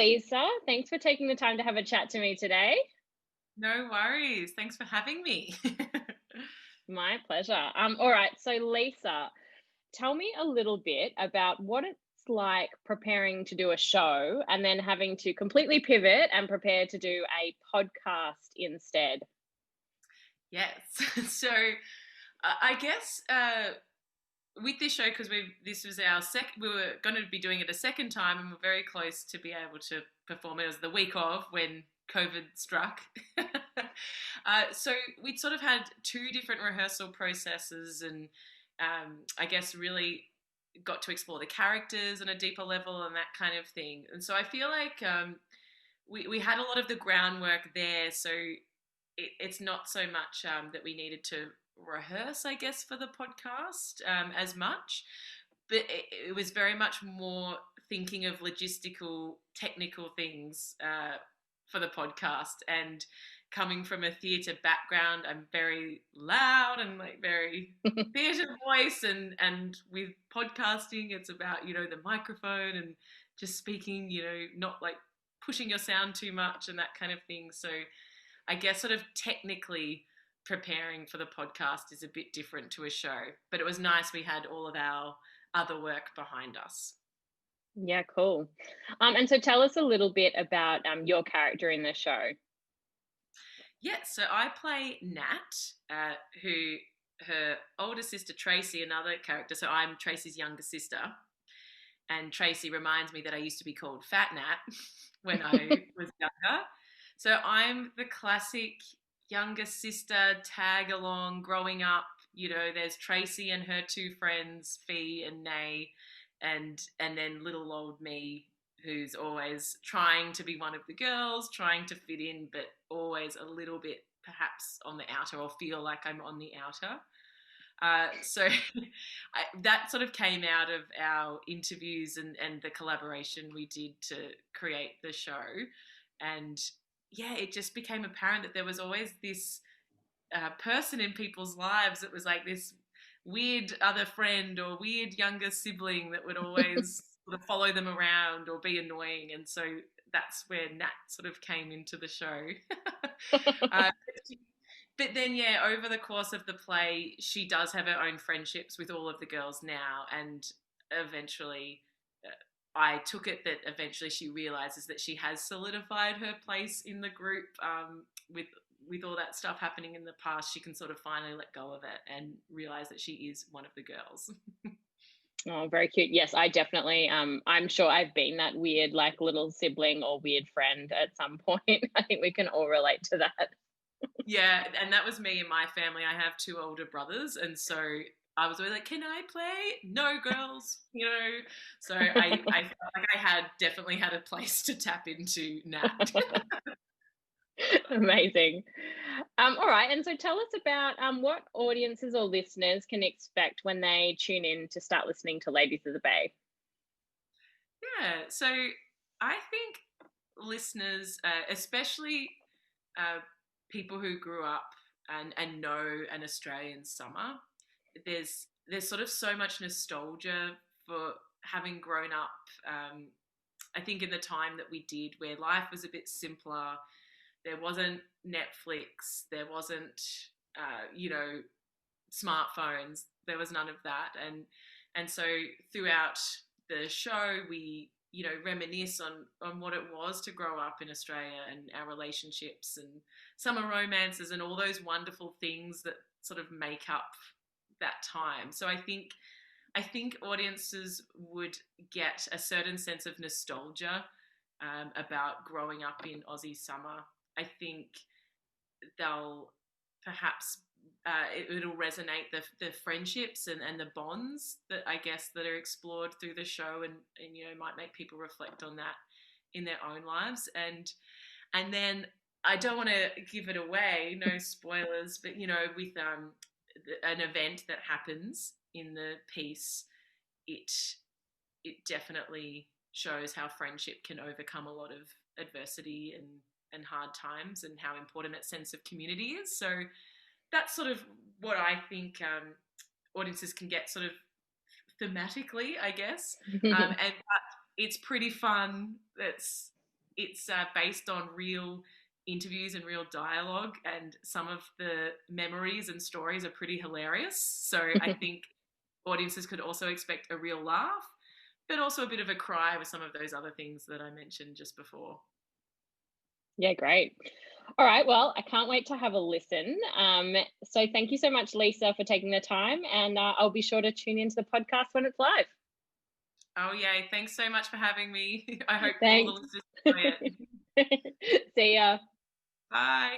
Lisa. Thanks for taking the time to have a chat to me today. No worries. Thanks for having me. My pleasure. All right. So, Lisa, tell me a little bit about what it's like preparing to do a show and then having to completely pivot and prepare to do a podcast instead. Yes. So I guess with this show, because this was our second, we were going to be doing it a second time, and we're very close to be able to perform it. It was the week of when COVID struck. So we'd sort of had two different rehearsal processes, and I guess really got to explore the characters on a deeper level and that kind of thing. And so I feel like we had a lot of the groundwork there, so it's not so much that we needed to rehearse, I guess, for the podcast as much, but it was very much more thinking of logistical, technical things for the podcast. And coming from a theatre background, I'm very loud and like very theatre voice, and with podcasting, it's about the microphone and just speaking, not like pushing your sound too much and that kind of thing. So I guess sort of technically preparing for the podcast is a bit different to a show, but it was nice we had all of our other work behind us. Yeah, cool. And so tell us a little bit about your character in the show. Yeah, so I play Nat, who her older sister Tracy, another character. So I'm Tracy's younger sister, and Tracy reminds me that I used to be called Fat Nat when I was younger. So I'm the classic younger sister tag along growing up. There's Tracy and her two friends, Fee and Nay, and then little old me, who's always trying to be one of the girls, trying to fit in, but always a little bit perhaps on the outer, or feel like I'm on the outer. So that sort of came out of our interviews and the collaboration we did to create the show. And yeah, it just became apparent that there was always this person in people's lives that was like this weird other friend or weird younger sibling that would always sort of follow them around or be annoying. And so that's where Nat sort of came into the show. uh, but then, yeah, over the course of the play, she does have her own friendships with all of the girls now, and eventually I took it that eventually she realizes that she has solidified her place in the group, with all that stuff happening in the past. She can sort of finally let go of it and realize that she is one of the girls. Oh, very cute. Yes, I definitely I'm sure I've been that weird like little sibling or weird friend at some point. I think we can all relate to that. Yeah, and that was me and my family. I have two older brothers, and so I was always like, "Can I play?" No, girls, So I felt like I had definitely had a place to tap into Nat. Amazing. All right. And so tell us about what audiences or listeners can expect when they tune in to start listening to Ladies of the Bay. Yeah, so I think listeners, especially uh, people who grew up and know an Australian summer, there's sort of so much nostalgia for having grown up. I think in the time that we did, where life was a bit simpler, there wasn't Netflix, there wasn't smartphones, there was none of that, and so throughout the show we reminisce on what it was to grow up in Australia and our relationships and summer romances and all those wonderful things that sort of make up that time. So I think audiences would get a certain sense of nostalgia about growing up in Aussie summer. I think they'll perhaps it'll resonate the friendships and the bonds that I guess that are explored through the show, and might make people reflect on that in their own lives. And then I don't want to give it away, no spoilers, but with an event that happens in the piece, it it definitely shows how friendship can overcome a lot of adversity and hard times, and how important that sense of community is. So that's sort of what I think audiences can get sort of thematically, I guess. And it's pretty fun. it's based on real interviews and real dialogue, and some of the memories and stories are pretty hilarious. So I think audiences could also expect a real laugh, but also a bit of a cry with some of those other things that I mentioned just before. Yeah, great. All right. Well, I can't wait to have a listen. So thank you so much, Lisa, for taking the time. And I'll be sure to tune into the podcast when it's live. Oh, yay. Thanks so much for having me. I hope all the Thanks. listeners enjoy it. See ya. Bye.